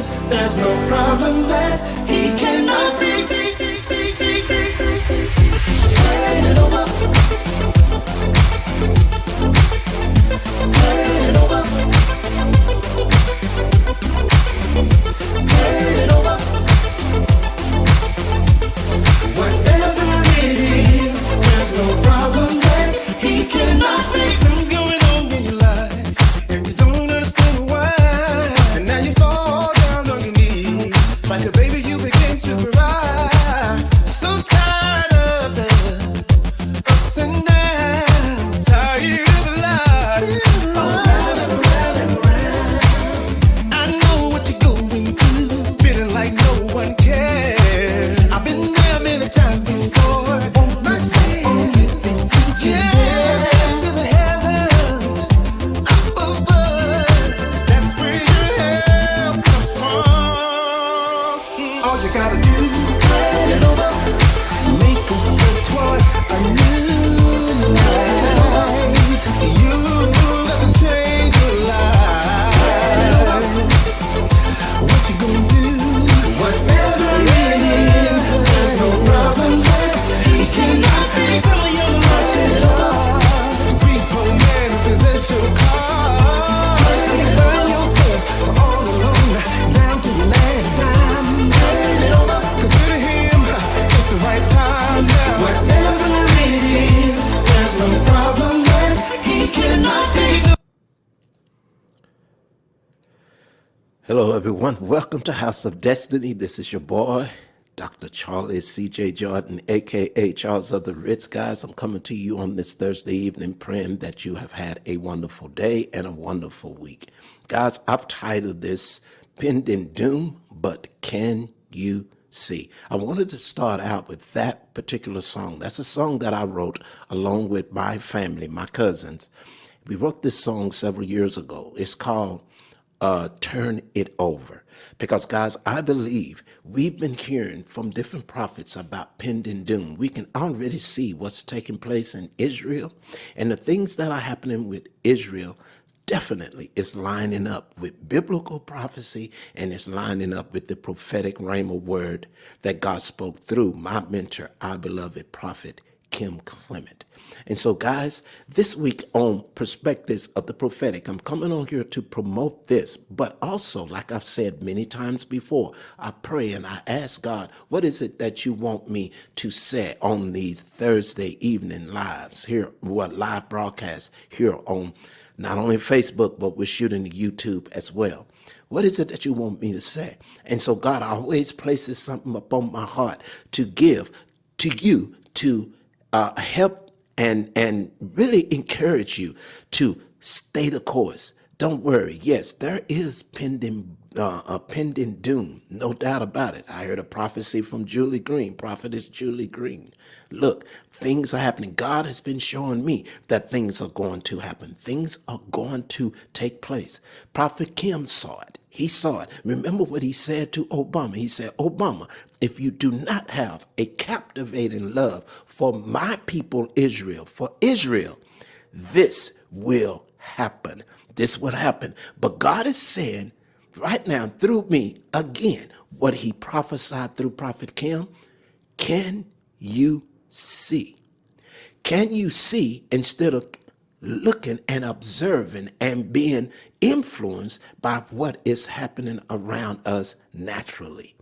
is, there's no problem that he cannot fix. Turn it over. Turn it over. Turn it over. Whatever it is, there's no problem that he cannot fix. Something's going on in your life, and you don't understand why. And now you fall down on your knees, like a baby you begin to cry. So tired of the ups and downs, tired of life, around and around and around. I know what you're going through, feeling like no one cares. I've been there many times before. Won't I say anything to yes, to the heavens up above? That's where your help comes from. All you gotta do, turn it over, make a step toward a new life. You got to change your life. Turn it over. What you gonna do? Whatever it is, there's no problem that he cannot fix. Touch it up, sleep on man, possess your car. Touch it, find yourself so all alone, down to your last dime. Turn it over, consider him, it's the right time now. Whatever it is, there's no problem that he cannot fix. Hello, everyone. Welcome to House of Destiny. This is your boy, Dr. Charlie C.J. Jordan, a.k.a. Charles of the Ritz. Guys, I'm coming to you on this Thursday evening, praying that you have had a wonderful day and a wonderful week. Guys, I've titled this, Pending Doom, but Can You See? I wanted to start out with that particular song. That's a song that I wrote along with my family, my cousins. We wrote this song several years ago. It's called Turn It Over. Because, guys, I believe we've been hearing from different prophets about pending doom. We can already see what's taking place in Israel, and the things that are happening with Israel definitely is lining up with biblical prophecy, and it's lining up with the prophetic rhema word that God spoke through my mentor, our beloved prophet, Kim Clement. And so, guys, this week on Perspectives of the Prophetic, I'm coming on here to promote this, but also, like I've said many times before, I pray and I ask God, what is it that you want me to say on these Thursday evening lives here, live broadcasts here on not only Facebook, but we're shooting the YouTube as well. What is it that you want me to say? And so God always places something upon my heart to give to you to help and really encourage you to stay the course. Don't worry. Yes, there is pending doom, no doubt about it. I heard a prophecy from Julie Green, prophetess Julie Green. Look, things are happening. God has been showing me that things are going to happen. Things are going to take place. Prophet Kim saw it. He saw it. Remember what he said to Obama. He said, Obama, if you do not have a captivating love for my people, Israel, for Israel, this will happen. This will happen. But God is saying right now through me, again, what he prophesied through Prophet Kim, can you see? Can you see instead of looking and observing and being influenced by what is happening around us naturally?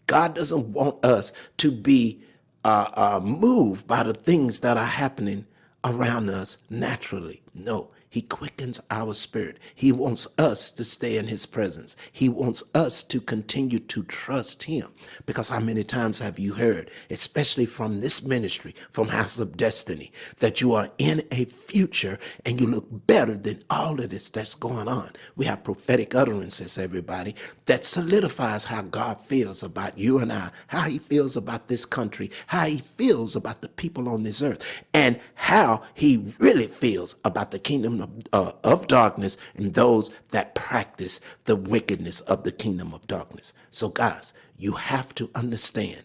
God doesn't want us to be moved by the things that are happening around us naturally. No, he quickens our spirit. He wants us to stay in his presence. He wants us to continue to trust him. Because how many times have you heard, especially from this ministry, from House of Destiny, that you are in a future and you look better than all of this that's going on? We have prophetic utterances, everybody, that solidifies how God feels about you and I, how he feels about this country, how he feels about the people on this earth, and how he really feels about the kingdom of darkness and those that practice the wickedness of the kingdom of darkness. So, guys, you have to understand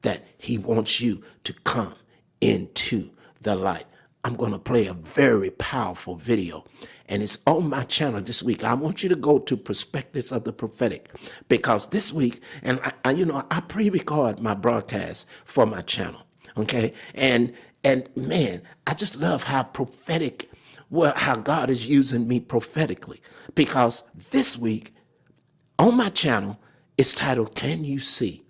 that he wants you to come into the light I'm going to play a very powerful video, and it's on my channel this week. I want you to go to Perspectives of the Prophetic, because this week, and I pre-record my broadcast for my channel, okay? And man, I just love how prophetic, how God is using me prophetically, because this week on my channel, it's titled, Can You See?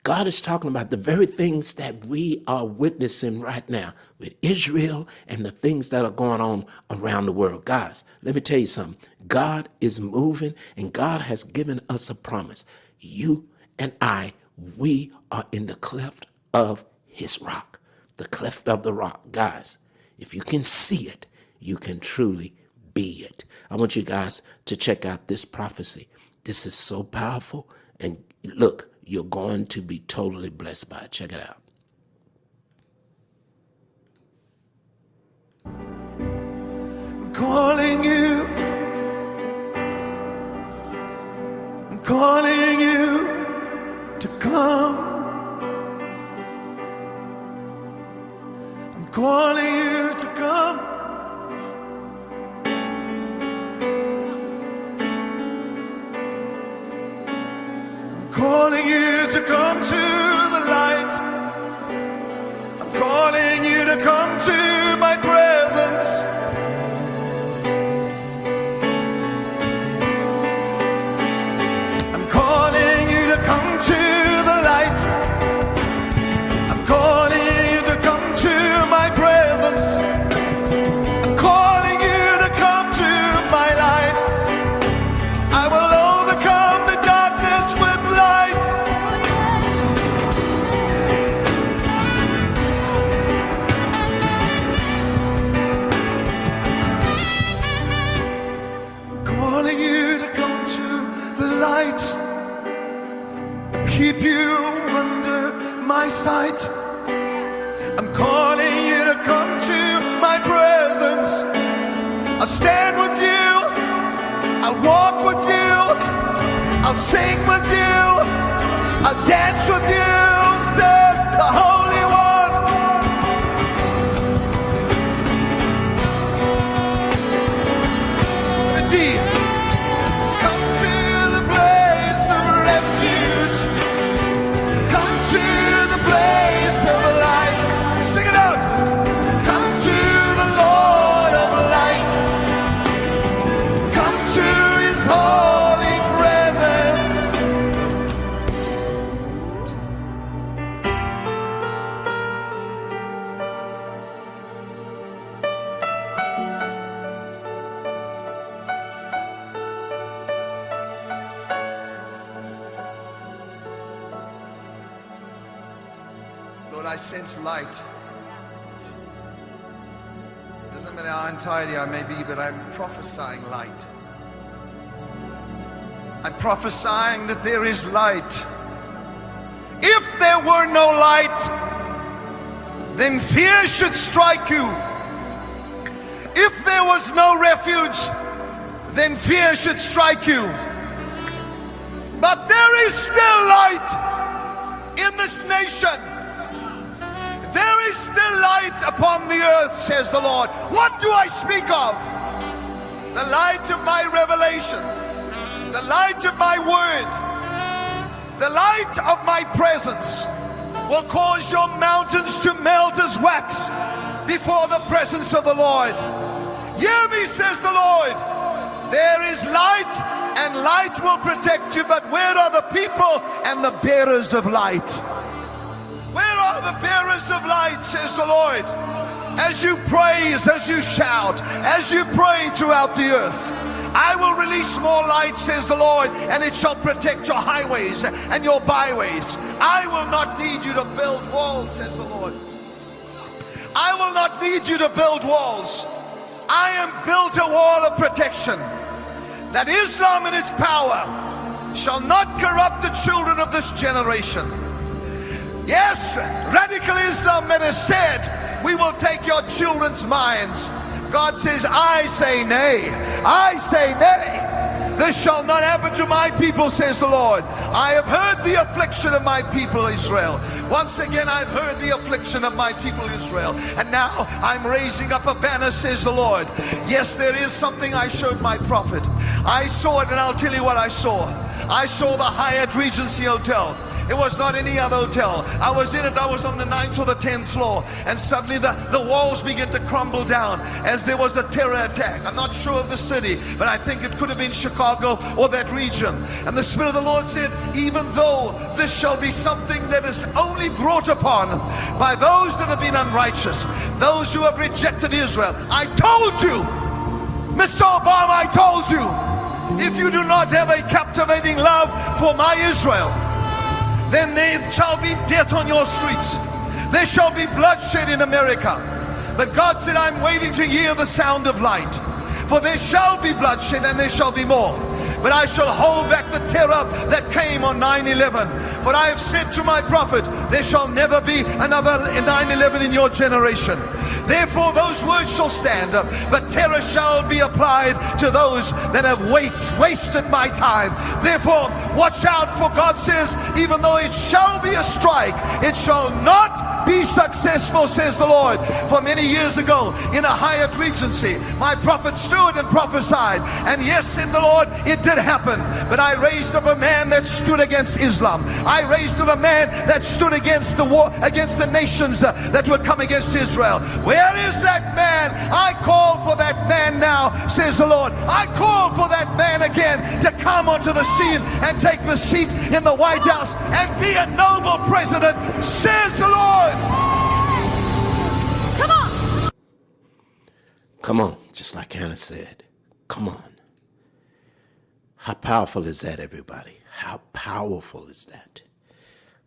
God is talking about the very things that we are witnessing right now with Israel and the things that are going on around the world. Guys, let me tell you something. God is moving, and God has given us a promise. You and I, we are in the cleft of his rock, the cleft of the rock. Guys, if you can see it, you can truly be it. I want you guys to check out this prophecy. This is so powerful, and look, you're going to be totally blessed by it. Check it out. I'm calling you. I'm calling you to come. I'm calling you to come. Calling you to come to the light. I'm calling you to come to my presence. I'm calling you to come to the light. I'm calling you to come to my presence. I'm calling you to come to my light. I will overcome the darkness with light. I'm calling you to come to the light. Keep you under my sight. I'm calling you to come to my presence. I'll stand with you. I'll walk with you. I'll sing with you. I'll dance with you, says the Holy One. Indeed, come to the place of refuge. Come to the place of light. Sing it out. Come to the Lord of light. Come to his holy presence. Lord, I sense light. Doesn't matter how untidy I may be, but I'm prophesying light. I'm prophesying that there is light. If there were no light, then fear should strike you. If there was no refuge, then fear should strike you. But there is still light in this nation. There is still light upon the earth, says the Lord. What do I speak of? The light of my revelation, the light of my word, the light of my presence will cause your mountains to melt as wax before the presence of the Lord. Hear me, says the Lord. There is light, and light will protect you, but where are the people and the bearers of light? Where are the bearers of light, says the Lord? As you praise, as you shout, as you pray throughout the earth, I will release more light, says the Lord, and it shall protect your highways and your byways. I will not need you to build walls, says the Lord. I will not need you to build walls. I am built a wall of protection, that Islam in its power shall not corrupt the children of this generation. Yes, radical Islam that has said, we will take your children's minds. God says, I say nay. I say nay. This shall not happen to my people, says the Lord. I have heard the affliction of my people Israel. Once again, I've heard the affliction of my people Israel. And now I'm raising up a banner, says the Lord. Yes, there is something I showed my prophet. I saw it, and I'll tell you what I saw. I saw the Hyatt Regency Hotel. It was not any other hotel. I was in it. I was on the 9th or the 10th floor. And suddenly the walls began to crumble down as there was a terror attack. I'm not sure of the city, but I think it could have been Chicago or that region. And the Spirit of the Lord said, even though this shall be something that is only brought upon by those that have been unrighteous, those who have rejected Israel, I told you, Mr. Obama, I told you, if you do not have a captivating love for my Israel, then there shall be death on your streets. There shall be bloodshed in America. But God said, I'm waiting to hear the sound of light. For there shall be bloodshed and there shall be more. But I shall hold back the terror that came on 9/11. For I have said to my prophet, there shall never be another 9/11 in your generation. Therefore those words shall stand, but terror shall be applied to those that have wasted my time. Therefore watch out, for God says, even though it shall be a strike, it shall not be successful, says the Lord. For many years ago in a Hyatt Regency, my prophet stood and prophesied, and yes, said the Lord, it did happen. But I raised up a man that stood against Islam. I raised up a man that stood against the war, against the nations that would come against Israel. Where is that man? I call for that man now, says the Lord. I call for that man again to come onto the scene and take the seat in the White House and be a noble president, says the Lord. Come on. Come on, just like Hannah said. Come on. How powerful is that, everybody? How powerful is that?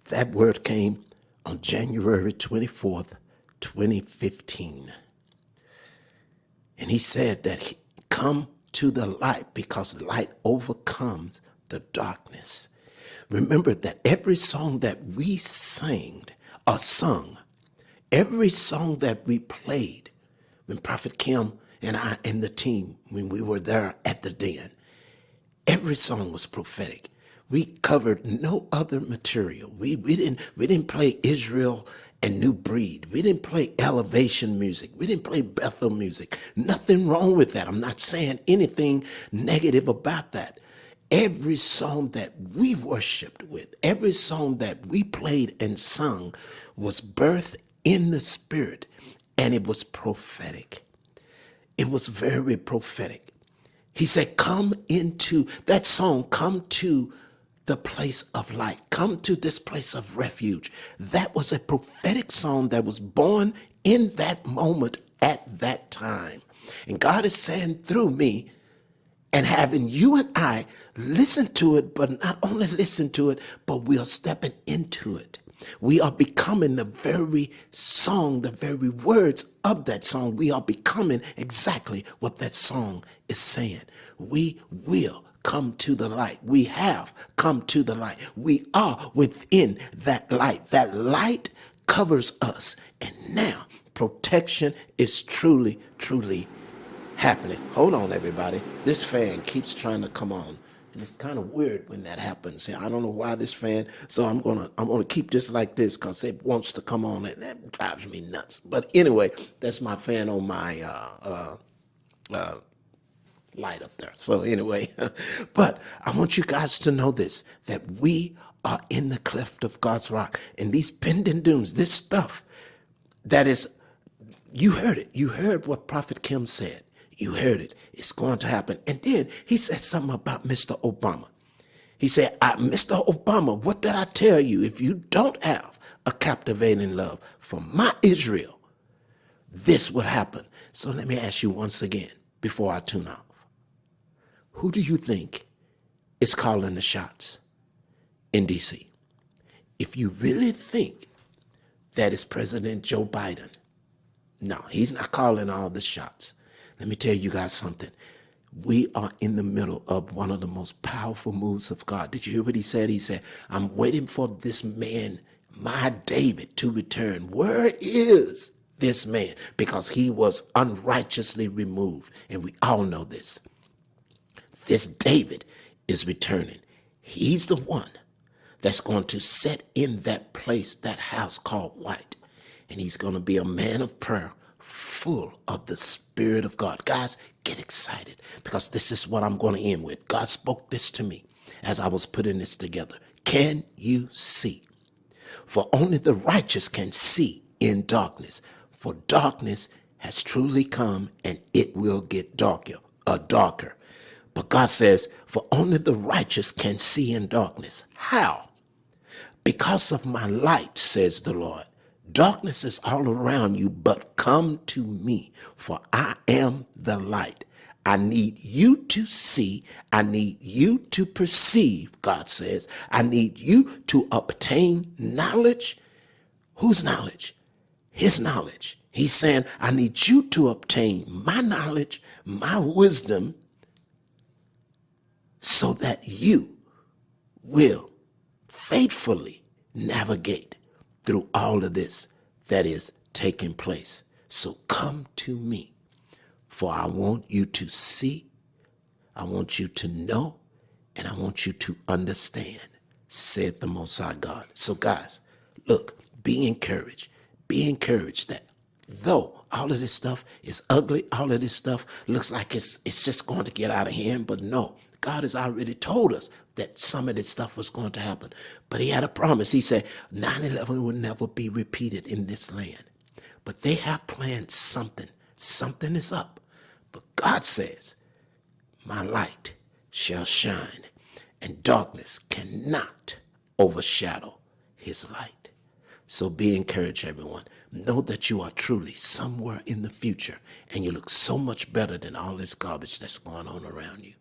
That word came on January 24th, 2015. And he said that come to the light because light overcomes the darkness. Remember that every song that we sang or sung, every song that we played, when Prophet Kim and I and the team, when we were there at the den, every song was prophetic. We covered no other material. We didn't play Israel and New Breed. We didn't play elevation music. We didn't play Bethel music. Nothing wrong with that. I'm not saying anything negative about that. Every song that we worshiped with, every song that we played and sung was birthed in the Spirit, and it was prophetic. It was very prophetic. He said, come into that song, come to the place of light. Come to this place of refuge. That was a prophetic song that was born in that moment at that time. And God is saying through me and having you and I listen to it, but not only listen to it, but we are stepping into it. We are becoming the very song, the very words of that song. We are becoming exactly what that song is saying. We will come to the light. We have come to the light. We are within that light. That light covers us. And now protection is truly, truly happening. Hold on, everybody. This fan keeps trying to come on. And it's kind of weird when that happens. I don't know why this fan, so I'm gonna keep this like this because it wants to come on, and that drives me nuts. But anyway, that's my fan on my light up there. So anyway, but I want you guys to know this, that we are in the cleft of God's rock, and these pending dooms, this stuff that is, you heard it. You heard what Prophet Kim said. You heard it. It's going to happen. And then he said something about Mr. Obama. He said, Mr. Obama, what did I tell you? If you don't have a captivating love for my Israel, this would happen. So let me ask you once again before I tune off. Who do you think is calling the shots in D.C.? If you really think that is President Joe Biden, no, he's not calling all the shots. Let me tell you guys something. We are in the middle of one of the most powerful moves of God. Did you hear what he said? He said, I'm waiting for this man, my David, to return. Where is this man? Because he was unrighteously removed. And we all know this. This David is returning. He's the one that's going to set in that place, that house called white. And he's going to be a man of prayer, full of the Spirit of God. Guys, get excited, because this is what I'm going to end with. God spoke this to me as I was putting this together. Can you see? For only the righteous can see in darkness. For darkness has truly come, and it will get darker. But God says, for only the righteous can see in darkness. How? Because of my light, says the Lord. Darkness is all around you, but come to me, for I am the light. I need you to see. I need you to perceive, God says. I need you to obtain knowledge. Whose knowledge? His knowledge. He's saying, I need you to obtain my knowledge, my wisdom, so that you will faithfully navigate through all of this that is taking place. So come to me, for I want you to see, I want you to know, and I want you to understand, said the Most High God. So guys, look, be encouraged. Be encouraged that though all of this stuff is ugly, all of this stuff looks like it's just going to get out of hand, but no, God has already told us that some of this stuff was going to happen. But he had a promise. He said 9/11 will never be repeated in this land. But they have planned something. Something is up. But God says, my light shall shine, and darkness cannot overshadow his light. So be encouraged, everyone. Know that you are truly somewhere in the future, and you look so much better than all this garbage that's going on around you.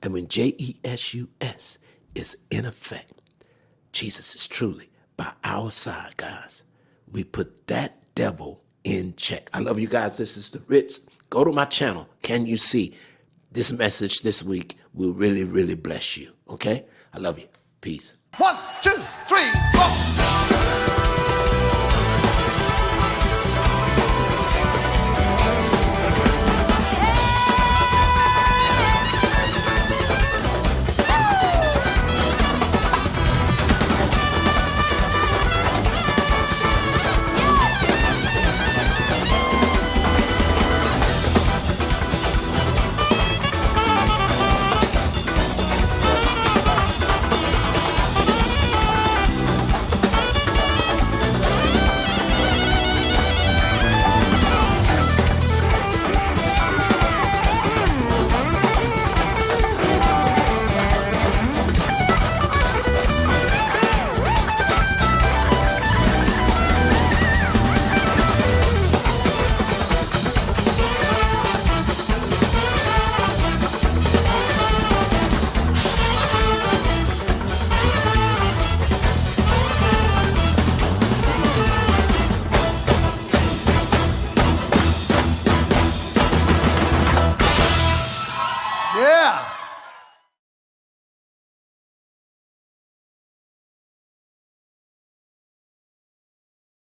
And when Jesus is in effect, Jesus is truly by our side, guys. We put that devil in check. I love you guys. This is the Ritz. Go to my channel. Can you see? This message this week will really, really bless you. Okay? I love you. Peace. 1, 2, 3, 4.